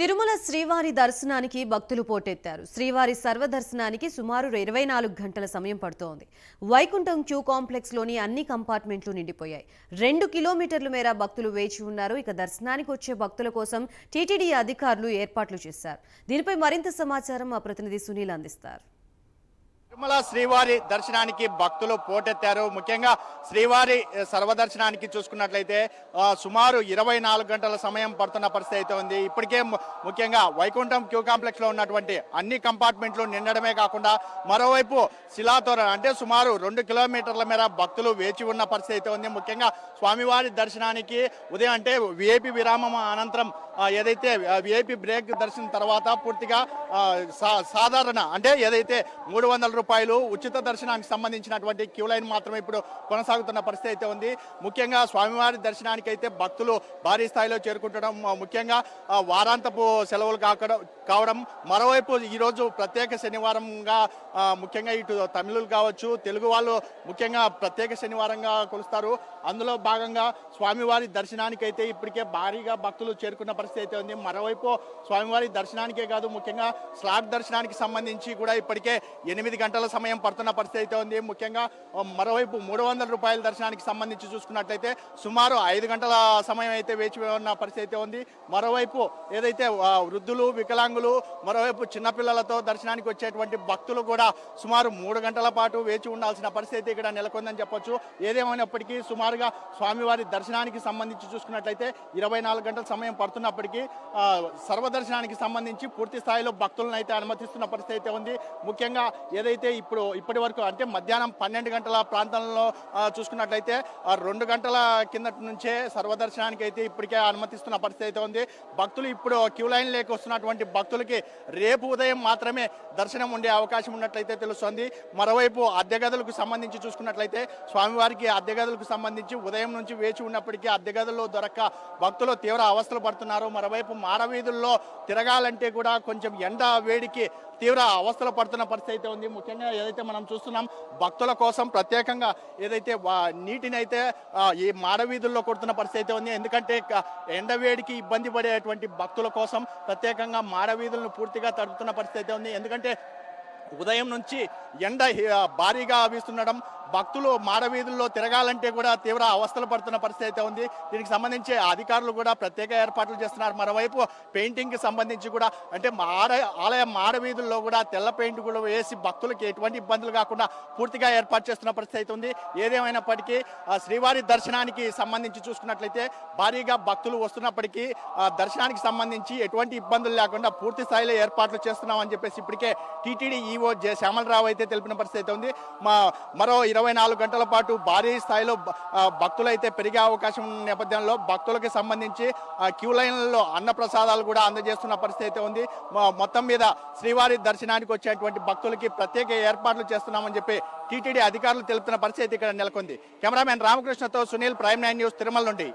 తిరుమల శ్రీవారి దర్శనానికి భక్తులు పోటెత్తారు. శ్రీవారి సర్వదర్శనానికి సుమారు 24 గంటల సమయం పడుతోంది. వైకుంఠం క్యూ కాంప్లెక్స్ లోని అన్ని కంపార్ట్మెంట్లు నిండిపోయాయి. 2 కిలోమీటర్ల మేర భక్తులు వేచి ఉన్నారు. ఇక దర్శనానికి వచ్చే భక్తుల కోసం టీటీడీ అధికారులు ఏర్పాట్లు చేశారు. దీనిపై మరింత సమాచారం మా ప్రతినిధి సునీల్ అందిస్తారు. తిరుమల శ్రీవారి దర్శనానికి భక్తులు పోటెత్తారు. ముఖ్యంగా శ్రీవారి సర్వదర్శనానికి చూసుకున్నట్లయితే సుమారు 24 గంటల సమయం పడుతున్న పరిస్థితి అయితే ఉంది. ఇప్పటికే ముఖ్యంగా వైకుంఠం క్యూ కాంప్లెక్స్ లో ఉన్నటువంటి అన్ని కంపార్ట్మెంట్లు నిండడమే కాకుండా మరోవైపు శిలాతోరణ అంటే సుమారు 2 కిలోమీటర్ల మేర భక్తులు వేచి ఉన్న పరిస్థితి అయితే ఉంది. ముఖ్యంగా స్వామివారి దర్శనానికి ఉదయం అంటే విఐపి విరామం అనంతరం ఏదైతే విఐపి బ్రేక్ దర్శనం తర్వాత పూర్తిగా సాధారణ అంటే ఏదైతే 300 రూపాయలు ఉచిత దర్శనానికి సంబంధించినటువంటి క్యూ లైన్ మాత్రమే ఇప్పుడు కొనసాగుతున్న పరిస్థితి అయితే ఉంది. ముఖ్యంగా స్వామివారి దర్శనానికి అయితే భక్తులు భారీ స్థాయిలో చేరుకుంటడం, ముఖ్యంగా వారాంతపు సెలవులు కావడం, మరోవైపు ఈరోజు ప్రత్యేక శనివారంగా ముఖ్యంగా ఇటు తమిళులు కావచ్చు తెలుగు వాళ్ళు ముఖ్యంగా ప్రత్యేక శనివారంగా కొలుస్తారు. అందులో భాగంగా స్వామివారి దర్శనానికి అయితే ఇప్పటికే భారీగా భక్తులు చేరుకున్న పరిస్థితి అయితే ఉంది. మరోవైపు స్వామివారి దర్శనానికే కాదు ముఖ్యంగా స్లాట్ దర్శనానికి సంబంధించి కూడా ఇప్పటికే 8 గంటల సమయం పడుతున్న పరిస్థితి అయితే ఉంది. ముఖ్యంగా మరోవైపు 300 రూపాయల దర్శనానికి సంబంధించి చూసుకున్నట్లయితే సుమారు 5 గంటల సమయం అయితే వేచి ఉన్న పరిస్థితి అయితే ఉంది. మరోవైపు ఏదైతే వృద్ధులు వికలాంగులు మరోవైపు చిన్నపిల్లలతో దర్శనానికి వచ్చేటువంటి భక్తులు కూడా సుమారు 3 గంటల పాటు వేచి ఉండాల్సిన పరిస్థితి ఇక్కడ నెలకొందని చెప్పొచ్చు. ఏదేమైనప్పటికీ సుమారుగా స్వామివారి దర్శనానికి సంబంధించి చూసుకున్నట్లయితే 24 గంటల సమయం పడుతున్నప్పటికీ సర్వదర్శనానికి సంబంధించి పూర్తి స్థాయిలో భక్తులను అయితే అనుమతిస్తున్న పరిస్థితి అయితే ఉంది. ముఖ్యంగా ఏదైతే ఇప్పటి వరకు అంటే మధ్యాహ్నం 12 గంటల ప్రాంతంలో చూసుకున్నట్లయితే 2 గంటల కిందటి నుంచే సర్వదర్శనానికి అయితే ఇప్పటికే అనుమతిస్తున్న పరిస్థితి అయితే ఉంది. భక్తులు ఇప్పుడు క్యూ లైన్ లేక వస్తున్నటువంటి భక్తులకి రేపు ఉదయం మాత్రమే దర్శనం ఉండే అవకాశం ఉన్నట్లయితే తెలుస్తోంది. మరోవైపు అద్దె గదులకు సంబంధించి చూసుకున్నట్లయితే స్వామివారికి అద్దె గదులకు సంబంధించి ఉదయం నుంచి వేచి ఉన్నప్పటికీ అద్దె గదుల్లో దొరక్క భక్తులు తీవ్ర అవస్థలు పడుతున్నారు. మరోవైపు మాడవీధుల్లో తిరగాలంటే కూడా కొంచెం ఎండ వేడికి తీవ్ర అవస్థలు పడుతున్న పరిస్థితి అయితే ఉంది. ముఖ్యంగా ఏదైతే మనం చూస్తున్నాం భక్తుల కోసం ప్రత్యేకంగా ఏదైతే నీటిని అయితే ఈ మాడవీధుల్లో కొడుతున్న పరిస్థితి అయితే ఉంది. ఎందుకంటే ఎండవేడికి ఇబ్బంది పడేటువంటి భక్తుల కోసం ప్రత్యేకంగా మాడవీధులను పూర్తిగా తడుపుతున్న పరిస్థితి అయితే ఉంది. ఎందుకంటే ఉదయం నుంచి ఎండ భారీగా వీస్తుండడం భక్తులు మాడవీధుల్లో తిరగాలంటే కూడా తీవ్ర అవస్థలు పడుతున్న పరిస్థితి అయితే ఉంది. దీనికి సంబంధించి అధికారులు కూడా ప్రత్యేక ఏర్పాట్లు చేస్తున్నారు. మరోవైపు పెయింటింగ్కి సంబంధించి కూడా అంటే ఆలయ మాడవీధుల్లో కూడా తెల్ల పెయింట్ కూడా వేసి భక్తులకి ఎటువంటి ఇబ్బందులు కాకుండా పూర్తిగా ఏర్పాటు చేస్తున్న పరిస్థితి అయితే ఉంది. ఏదేమైనప్పటికీ శ్రీవారి దర్శనానికి సంబంధించి చూసుకున్నట్లయితే భారీగా భక్తులు వస్తున్నప్పటికీ దర్శనానికి సంబంధించి ఎటువంటి ఇబ్బందులు లేకుండా పూర్తి స్థాయిలో ఏర్పాట్లు చేస్తున్నామని చెప్పేసి ఇప్పటికే టీటీడీ ఈవో జె శ్యామలరావు అయితే తెలిపిన పరిస్థితి అయితే ఉంది. మరో 24 గంటల పాటు భారీ స్థాయిలో భక్తులైతే పెరిగే అవకాశం ఉన్న నేపథ్యంలో భక్తులకు సంబంధించి క్యూ లైన్లలో అన్నప్రసాదాలు కూడా అందజేస్తున్న పరిస్థితి అయితే ఉంది. మొత్తం మీద శ్రీవారి దర్శనానికి వచ్చేటువంటి భక్తులకి ప్రత్యేక ఏర్పాట్లు చేస్తున్నామని చెప్పి టీటీడీ అధికారులు తెలుపుతున్న పరిస్థితి ఇక్కడ నెలకొంది. కెమెరామెన్ రామకృష్ణతో సునీల్, ప్రైమ్ 9 న్యూస్, తిరుమల నుండి.